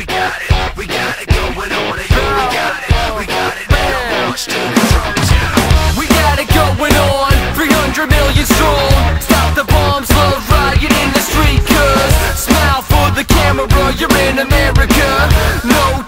We got it, we got it going on. Hey, yo, we got it, we got it. Now march to the drums, yeah. We got it going on, 300 million strong. Stop the bombs, love riot in the street. Cause smile for the camera, you're in America. No